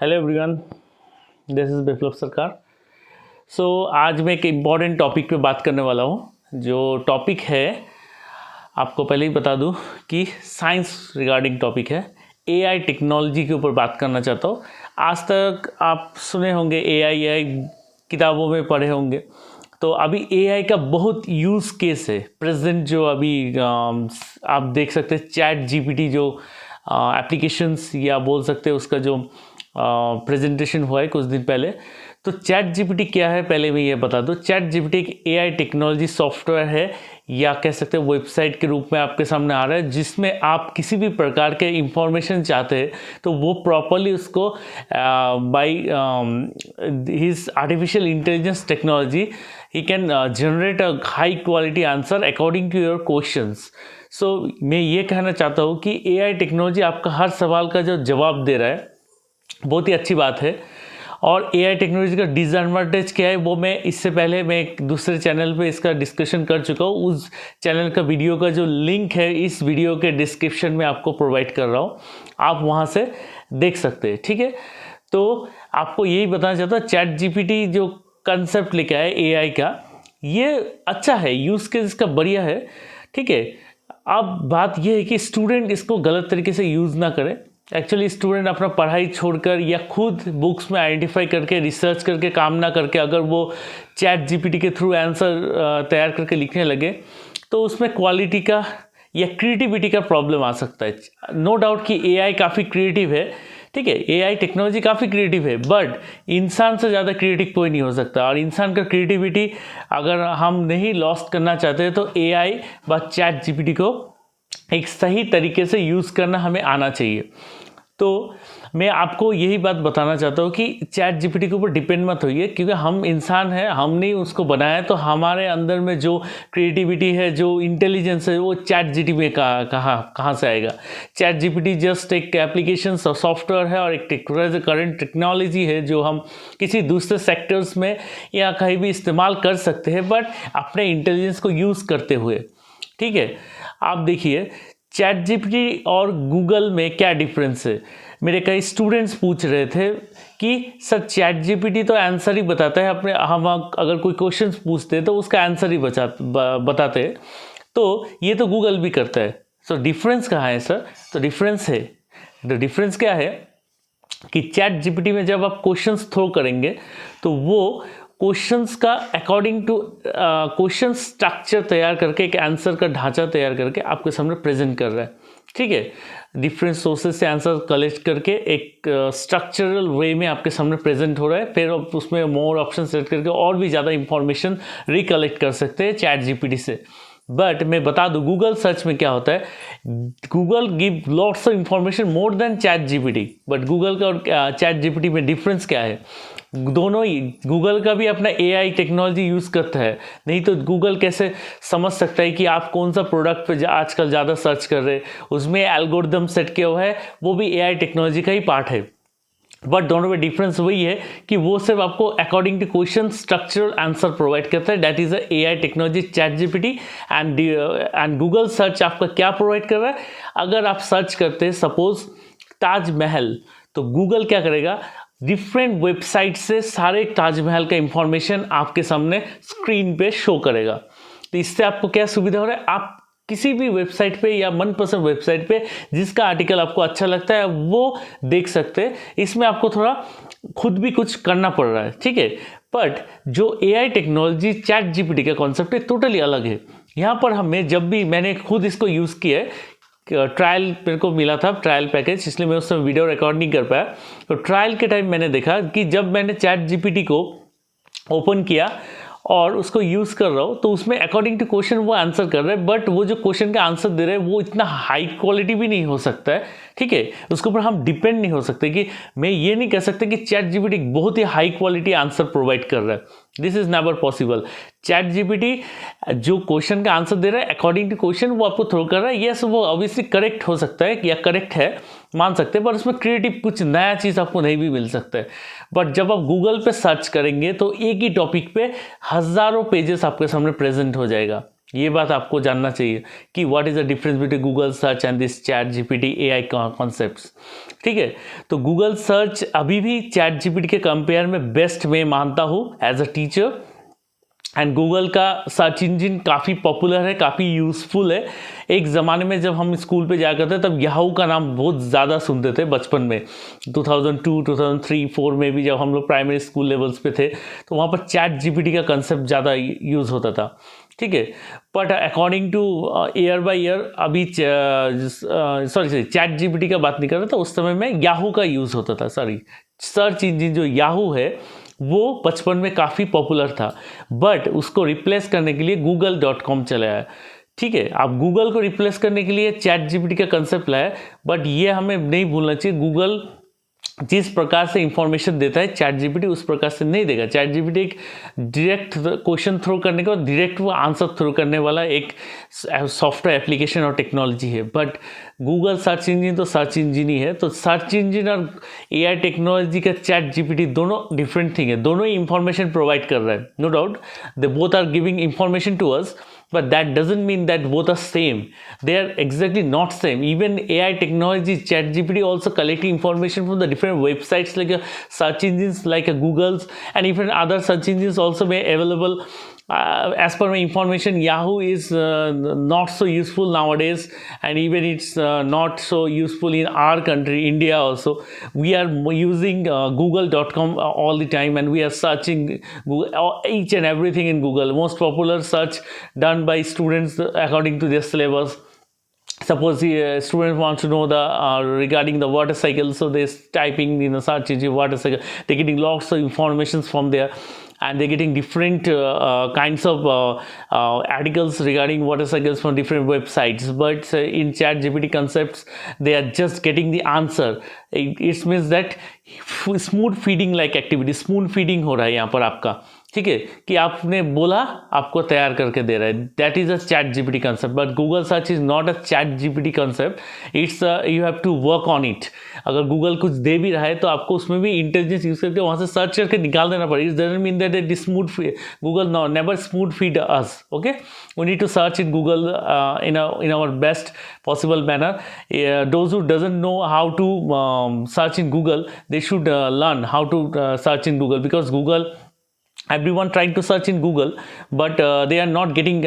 Hello everyone, this is Biplab सरकार। आज मैं एक इम्पॉर्टेंट टॉपिक पे बात करने वाला हूँ। जो टॉपिक है, आपको पहले ही बता दूँ कि साइंस रिगार्डिंग टॉपिक है। एआई टेक्नोलॉजी के ऊपर बात करना चाहता हूँ। आज तक आप सुने होंगे एआई किताबों में पढ़े होंगे। तो अभी एआई का बहुत यूज़ केस है प्रेजेंट। जो अभी आप देख सकते हैं चैट जीपीटी जो एप्लीकेशंस या बोल सकते हैं उसका जो प्रेजेंटेशन हुआ है कुछ दिन पहले। तो चैट जीपीटी क्या है, पहले मैं ये बता दूं। चैट जीपीटी एक एआई टेक्नोलॉजी सॉफ्टवेयर है, या कह सकते हैं वेबसाइट के रूप में आपके सामने आ रहा है, जिसमें आप किसी भी प्रकार के इंफॉर्मेशन चाहते हैं तो वो प्रॉपरली उसको by his artificial intelligence technology he can generate a high quality answer according to your questions. So मैं ये कहना चाहता हूँ कि एआई टेक्नोलॉजी आपका हर सवाल का जो जवाब दे रहा है, बहुत ही अच्छी बात है। और एआई टेक्नोलॉजी का डिसएडवांटेज क्या है वो मैं इससे पहले मैं एक दूसरे चैनल पे इसका डिस्कशन कर चुका हूँ। उस चैनल का वीडियो का जो लिंक है इस वीडियो के डिस्क्रिप्शन में आपको प्रोवाइड कर रहा हूँ, आप वहाँ से देख सकते हैं। ठीक है, तो आपको यही बताना चाहता हूँ, चैट जीपीटी जो कंसेप्ट लेके आए एआई का, ये अच्छा है, यूज़ केस इसका बढ़िया है। ठीक है, अब बात यह है कि स्टूडेंट इसको गलत तरीके से यूज़ ना करें। एक्चुअली स्टूडेंट अपना पढ़ाई छोड़कर या खुद बुक्स में आइडेंटिफाई करके रिसर्च करके काम ना करके अगर वो चैट जीपीटी के थ्रू आंसर तैयार करके लिखने लगे तो उसमें क्वालिटी का या क्रिएटिविटी का प्रॉब्लम आ सकता है। नो डाउट कि एआई काफ़ी क्रिएटिव है। ठीक है, एआई टेक्नोलॉजी काफ़ी क्रिएटिव है, बट इंसान से ज़्यादा क्रिएटिव कोई नहीं हो सकता। और इंसान का क्रिएटिविटी अगर हम नहीं लॉस्ट करना चाहते तो एआई व चैट जीपीटी को एक सही तरीके से यूज़ करना हमें आना चाहिए। तो मैं आपको यही बात बताना चाहता हूँ कि चैट जीपीटी के ऊपर डिपेंड मत होइए, क्योंकि हम इंसान हैं, हमने उसको बनाया, तो हमारे अंदर में जो क्रिएटिविटी है, जो इंटेलिजेंस है, वो चैट जीपीटी में कहाँ से आएगा। चैट जीपीटी जस्ट एक एप्लीकेशन सॉफ्टवेयर है और एक करंट टेक्नोलॉजी है जो हम किसी दूसरे सेक्टर्स में या कहीं भी इस्तेमाल कर सकते हैं, बट अपने इंटेलिजेंस को यूज़ करते हुए। ठीक है, आप देखिए चैट जीपीटी और गूगल में क्या डिफरेंस है। मेरे कई स्टूडेंट्स पूछ रहे थे कि सर चैट जीपीटी तो आंसर ही बताता है, अपने हम अगर कोई क्वेश्चंस पूछते हैं तो उसका आंसर ही बताते हैं, तो ये तो गूगल भी करता है। सो डिफरेंस कहाँ है सर? तो डिफरेंस क्या है कि चैट जीपीटी में जब आप क्वेश्चंस थ्रो करेंगे तो वो क्वेश्चंस का अकॉर्डिंग टू क्वेश्चन स्ट्रक्चर तैयार करके एक आंसर का ढांचा तैयार करके आपके सामने प्रेजेंट कर रहा है। ठीक है, डिफरेंट सोर्सेज से आंसर कलेक्ट करके एक स्ट्रक्चरल वे में आपके सामने प्रेजेंट हो रहा है। फिर आप उसमें मोर ऑप्शन सेलेक्ट करके और भी ज़्यादा इंफॉर्मेशन रिकलेक्ट कर सकते हैं चैट जीपीटी से। बट मैं बता दूं गूगल सर्च में क्या होता है, Google give lots of information more than chat GPT. But Google का और चैट जीपीटी में डिफरेंस क्या है? दोनों ही, गूगल का भी अपना एआई टेक्नोलॉजी यूज़ करता है, नहीं तो गूगल कैसे समझ सकता है कि आप कौन सा प्रोडक्ट पे आजकल ज़्यादा सर्च कर रहे हैं। उसमें एल्गोरिदम सेट किया हुआ है, वो भी एआई टेक्नोलॉजी का ही पार्ट है। बट दोनों में डिफरेंस वही है कि वो सिर्फ आपको according to question structural answer provide करता है, that is AI technology ChatGPT. And Google search आपका क्या प्रोवाइड कर रहा है? अगर आप सर्च करते हैं सपोज ताजमहल, तो गूगल क्या करेगा, डिफरेंट वेबसाइट से सारे ताजमहल का इंफॉर्मेशन आपके सामने स्क्रीन पे शो करेगा। तो इससे आपको क्या सुविधा हो रहा है, आप किसी भी वेबसाइट पे या मनपसंद वेबसाइट पे जिसका आर्टिकल आपको अच्छा लगता है वो देख सकते हैं। इसमें आपको थोड़ा खुद भी कुछ करना पड़ रहा है। ठीक है, बट जो एआई टेक्नोलॉजी चैट जीपीटी का कॉन्सेप्ट है टोटली अलग है। यहाँ पर मैंने खुद इसको यूज़ किया है, ट्रायल मेरे को मिला था, ट्रायल पैकेज, इसलिए मैं उस समय वीडियो रिकॉर्ड नहीं कर पाया। तो ट्रायल के टाइम मैंने देखा कि जब मैंने चैट जीपीटी को ओपन किया और उसको यूज़ कर रहा हूँ तो उसमें अकॉर्डिंग टू क्वेश्चन वो आंसर कर रहा है, बट वो जो क्वेश्चन का आंसर दे रहा है वो इतना हाई क्वालिटी भी नहीं हो सकता है। ठीक है, उसके ऊपर हम डिपेंड नहीं हो सकते कि मैं ये नहीं कह सकता कि चैट जीपीटी बहुत ही हाई क्वालिटी आंसर प्रोवाइड कर रहा है। This is never possible. Chat GPT जो क्वेश्चन का आंसर दे रहा है अकॉर्डिंग टू क्वेश्चन वो आपको थ्रो कर रहा है। यस, वो ऑब्वियसली करेक्ट हो सकता है या करेक्ट है, मान सकते हैं, पर उसमें क्रिएटिव कुछ नया चीज़ आपको नहीं भी मिल सकता है। बट जब आप गूगल पे सर्च करेंगे तो एक ही टॉपिक पे हज़ारों पेजेस आपके सामने प्रेजेंट हो जाएगा। ये बात आपको जानना चाहिए कि what is the difference between Google search and this ChatGPT AI concepts. ठीक है, तो गूगल सर्च अभी भी चैट जीपीटी के कंपेयर में बेस्ट मैं मानता हूँ as a teacher. And Google का सर्च इंजन काफ़ी पॉपुलर है, काफ़ी यूज़फुल है। एक ज़माने में जब हम स्कूल पे जाया करते तब याहू का नाम बहुत ज़्यादा सुनते थे बचपन में, 2002, 2003, 4 में भी जब हम लोग प्राइमरी स्कूल लेवल्स पे थे तो वहाँ पर चैट जीपीटी का कंसेप्ट ज़्यादा यूज़ होता था। ठीक है, but according two year by year अभी सॉरी चैट जीपीटी का बात नहीं कर रहा था, उस समय में याहू का यूज़ होता था। सॉरी, सर्च इंजन जो याहू है वो बचपन में काफ़ी पॉपुलर था, बट उसको रिप्लेस करने के लिए google.com चला है। ठीक है, आप गूगल को रिप्लेस करने के लिए चैट जीपीटी का कंसेप्ट लाया, बट ये हमें नहीं भूलना चाहिए, गूगल जिस प्रकार से इंफॉर्मेशन देता है चैट जीपीटी उस प्रकार से नहीं देगा। चैट जीपीटी एक डायरेक्ट क्वेश्चन थ्रो करने का और डायरेक्ट वो आंसर थ्रो करने वाला एक सॉफ्टवेयर एप्लीकेशन और टेक्नोलॉजी है, बट गूगल सर्च इंजन तो सर्च इंजन ही है। तो सर्च इंजन और एआई टेक्नोलॉजी का चैट जीपीटी दोनों डिफरेंट थिंग है, दोनों ही इंफॉर्मेशन प्रोवाइड कर रहा है, no doubt they both are giving information to us, but that doesn't mean that both are same. They are exactly not same. Even AI technology, ChatGPT also collecting information from the different websites like search engines like Google's, and even other search engines also may available. As per my information, Yahoo is not so useful nowadays, and even it's not so useful in our country, India also. We are using google.com all the time, and we are searching Google, each and everything in Google. Most popular search done by students according to their syllabus. Suppose the student wants to know the regarding the water cycle, so they're typing in the search engine water cycle, they're getting lots of informations from there, and they're getting different kinds of articles regarding water cycles from different websites. But in chat gpt concepts, they are just getting the answer. It means that smooth feeding like activity, spoon feeding हो रहा है यहाँ पर आपका। ठीक है, कि आपने बोला आपको तैयार करके दे रहा है, that is a ChatGPT concept. But Google search is not a ChatGPT concept, it's you have to work on it. अगर गूगल कुछ दे भी रहा है तो आपको उसमें भी इंटेलिजेंस यूज करके वहाँ से सर्च करके निकाल देना पड़ेगा। It doesn't mean that it is smooth, Google never smooth feed us, okay. We need to search in Google in our best possible manner. Those who doesn't know how to search in Google, they should learn how to search in Google, because Google, everyone trying to search in Google, but they are not getting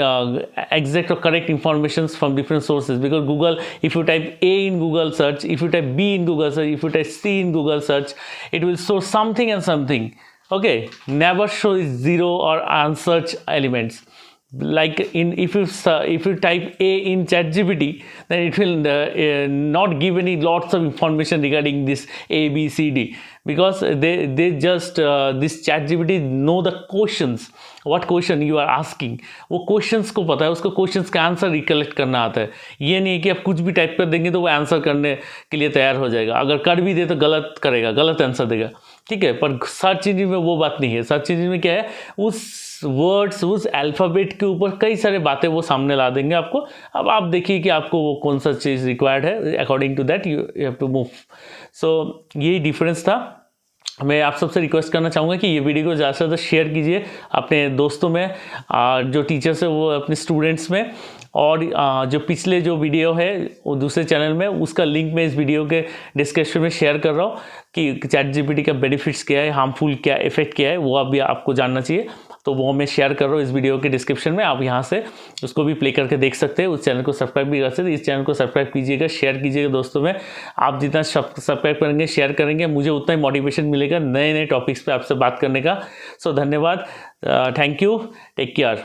exact or correct informations from different sources. Because Google, if you type A in Google search, if you type B in Google search, if you type C in Google search, it will show something and something, okay, never show zero or unsearch elements. Like if you type A in ChatGPT, then it will not give any lots of information regarding this A, B, C, D, because they just this ChatGPT know the questions, what question you are asking. वो questions को पता है, उसको questions का answer recollect करना आता है। ये नहीं कि आप कुछ भी टाइप कर देंगे तो वो आंसर करने के लिए तैयार हो जाएगा, अगर कर भी दे तो गलत करेगा, गलत आंसर देगा। ठीक है, पर सर्च इंजन में वो बात नहीं है। सर्च इंजन में क्या है, उस वर्ड्स, उस अल्फ़ाबेट के ऊपर कई सारे बातें वो सामने ला देंगे आपको। अब आप देखिए कि आपको वो कौन सा चीज़ रिक्वायर्ड है, according to that you have to move. So यही डिफरेंस था। मैं आप सबसे रिक्वेस्ट करना चाहूँगा कि ये वीडियो को ज़्यादा से ज़्यादा शेयर कीजिए अपने दोस्तों में, जो टीचर्स है वो अपने स्टूडेंट्स में, और जो पिछले जो वीडियो है वो दूसरे चैनल में, उसका लिंक मैं इस वीडियो के डिस्क्रिप्शन में शेयर कर रहा हूँ कि चैट जीपीटी का बेनिफिट्स क्या है, हार्मफुल क्या इफेक्ट क्या है, वो अभी आपको जानना चाहिए। तो वो मैं शेयर कर रहा हूँ इस वीडियो के डिस्क्रिप्शन में, आप यहाँ से उसको भी प्ले करके देख सकते हैं। उस चैनल को सब्सक्राइब भी कर सकते हैं। इस चैनल को सब्सक्राइब कीजिएगा, शेयर कीजिएगा दोस्तों में। आप जितना सब्सक्राइब करेंगे, शेयर करेंगे, मुझे उतना ही मोटिवेशन मिलेगा नए नए टॉपिक्स पे आपसे बात करने का। सो धन्यवाद, थैंक यू, टेक केयर।